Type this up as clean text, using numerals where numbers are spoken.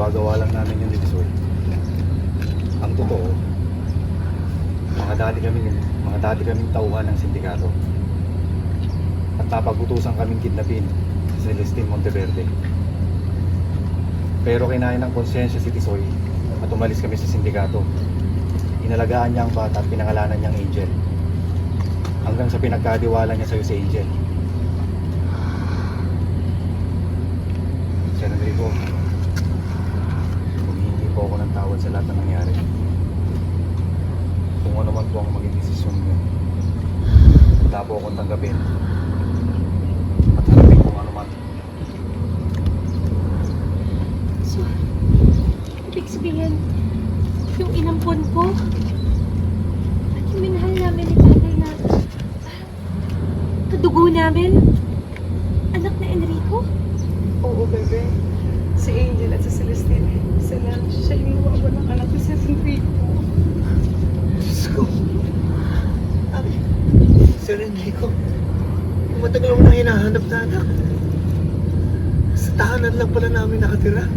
Gawa-gawa lang namin yung Ditisoy. Ang totoo, mga dati kaming tauhan ng sindikato. At napagutusan kaming kidnapin si Celestine Monteverde. Pero kinain ng konsensya si Tisoy at umalis kami sa sindikato. Inalagaan niya ang bata at pinangalanan niyang Angel. Hanggang sa pinagkadiwala niya sa'yo si Angel. Sir Enrico, humihingi po ako ng tawad sa lahat ng nangyari. Kung ano man po ang maging desisyon niyo, handa po akong tanggapin. At harapin kung ano man. So, ibig sabihin, yung inampon ko, at yung minahal namin ni tatay na kadugo namin, anak na Enrico? Oo, bebe. Si Angel at si Celestine, siya yung wawa ng anak ni Sir Enrico. Diyos ko. Ay, Sir Enrico, matagal mo nang hinahanap na anak. Sa tahanan lang pala namin nakatira.